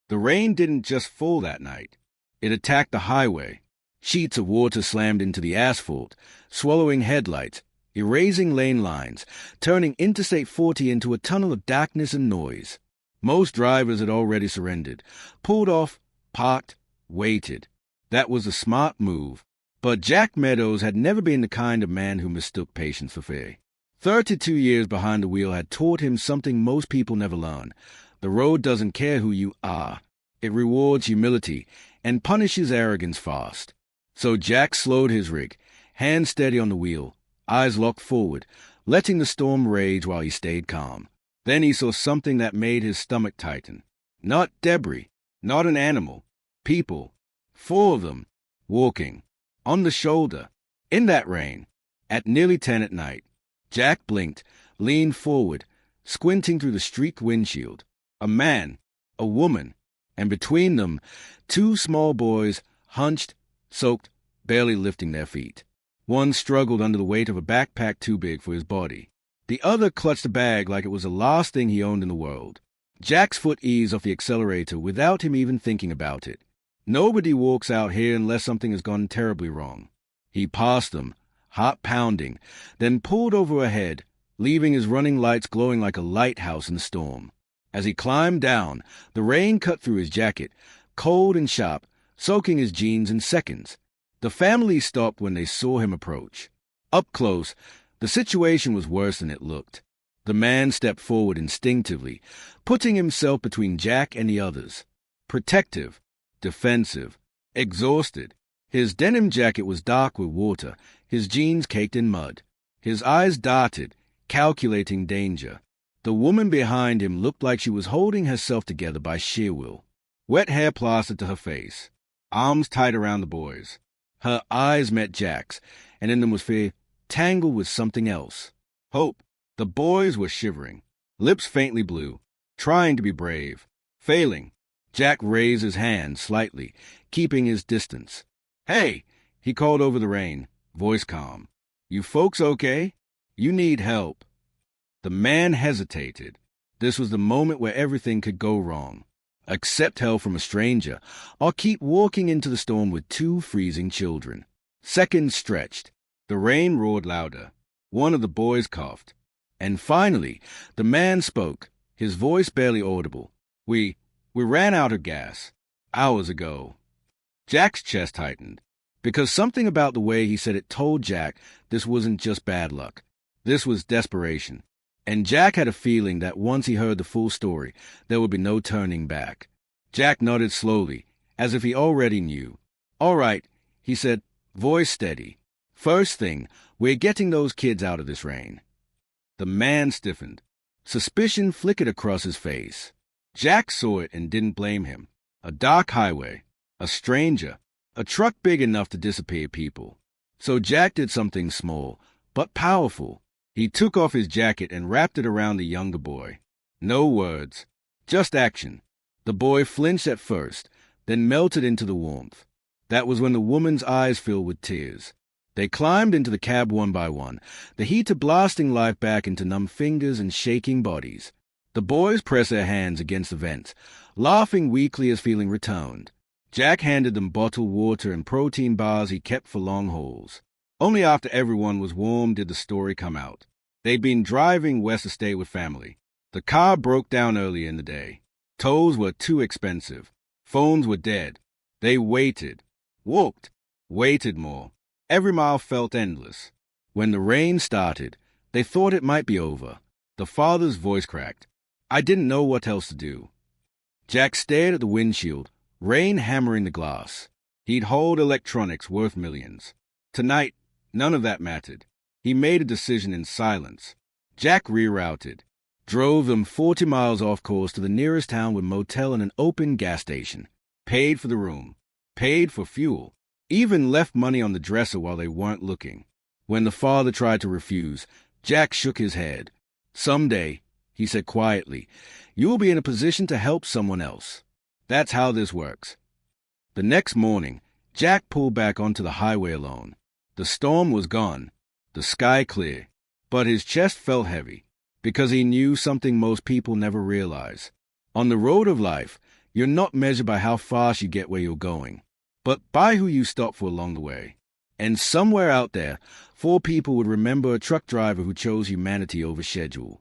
The rain didn't just fall that night. It attacked the highway. Sheets of water slammed into the asphalt, swallowing headlights, erasing lane lines, turning Interstate 40 into a tunnel of darkness and noise. Most drivers had already surrendered, pulled off, parked, waited. That was a smart move. But Jack Meadows had never been the kind of man who mistook patience for fear. 32 years behind the wheel had taught him something most people never learn. The road doesn't care who you are. It rewards humility and punishes arrogance fast. So Jack slowed his rig, hands steady on the wheel, eyes locked forward, letting the storm rage while he stayed calm. Then he saw something that made his stomach tighten. Not debris, not an animal. People. 4 of them. Walking. On the shoulder. In that rain. At nearly 10 at night. Jack blinked, leaned forward, squinting through the streaked windshield. A man. A woman. And between them, 2 small boys, hunched, soaked, barely lifting their feet. One struggled under the weight of a backpack too big for his body. The other clutched a bag like it was the last thing he owned in the world. Jack's foot eased off the accelerator without him even thinking about it. Nobody walks out here unless something has gone terribly wrong. He passed them, heart pounding, then pulled over ahead, leaving his running lights glowing like a lighthouse in the storm. As he climbed down, the rain cut through his jacket, cold and sharp, soaking his jeans in seconds. The family stopped when they saw him approach. Up close, the situation was worse than it looked. The man stepped forward instinctively, putting himself between Jack and the others. Protective, defensive, exhausted. His denim jacket was dark with water, his jeans caked in mud. His eyes darted, calculating danger. The woman behind him looked like she was holding herself together by sheer will. Wet hair plastered to her face, arms tight around the boys. Her eyes met Jack's, and in them was fear, tangled with something else. Hope. The boys were shivering, lips faintly blue, trying to be brave, failing. Jack raised his hand slightly, keeping his distance. "Hey!" he called over the rain, voice calm. "You folks okay? You need help." The man hesitated. This was the moment where everything could go wrong. Accept help from a stranger, or keep walking into the storm with 2 freezing children. Seconds stretched. The rain roared louder. One of the boys coughed. And finally, the man spoke, his voice barely audible. We ran out of gas. Hours ago." Jack's chest tightened, because something about the way he said it told Jack this wasn't just bad luck. This was desperation. And Jack had a feeling that once he heard the full story, there would be no turning back. Jack nodded slowly, as if he already knew. "All right," he said, voice steady. "First thing, we're getting those kids out of this rain." The man stiffened. Suspicion flickered across his face. Jack saw it and didn't blame him. A dark highway, a stranger, a truck big enough to disappear people. So Jack did something small, but powerful. He took off his jacket and wrapped it around the younger boy. No words, just action. The boy flinched at first, then melted into the warmth. That was when the woman's eyes filled with tears. They climbed into the cab one by one, the heat blasting life back into numb fingers and shaking bodies. The boys pressed their hands against the vents, laughing weakly as feeling returned. Jack handed them bottled water and protein bars he kept for long hauls. Only after everyone was warm did the story come out. They'd been driving west to stay with family. The car broke down early in the day. Tolls were too expensive. Phones were dead. They waited. Walked. Waited more. Every mile felt endless. When the rain started, they thought it might be over. The father's voice cracked. "I didn't know what else to do." Jack stared at the windshield, rain hammering the glass. He'd hauled electronics worth millions. Tonight, none of that mattered. He made a decision in silence. Jack rerouted, drove them 40 miles off course to the nearest town with motel and an open gas station, paid for the room, paid for fuel, even left money on the dresser while they weren't looking. When the father tried to refuse, Jack shook his head. "Someday," he said quietly, "you will be in a position to help someone else. That's how this works." The next morning, Jack pulled back onto the highway alone. The storm was gone, the sky clear, but his chest felt heavy, because he knew something most people never realize. On the road of life, You're not measured by how fast you get where you're going, but by who you stop for along the way. And somewhere out there, 4 people would remember a truck driver who chose humanity over schedule.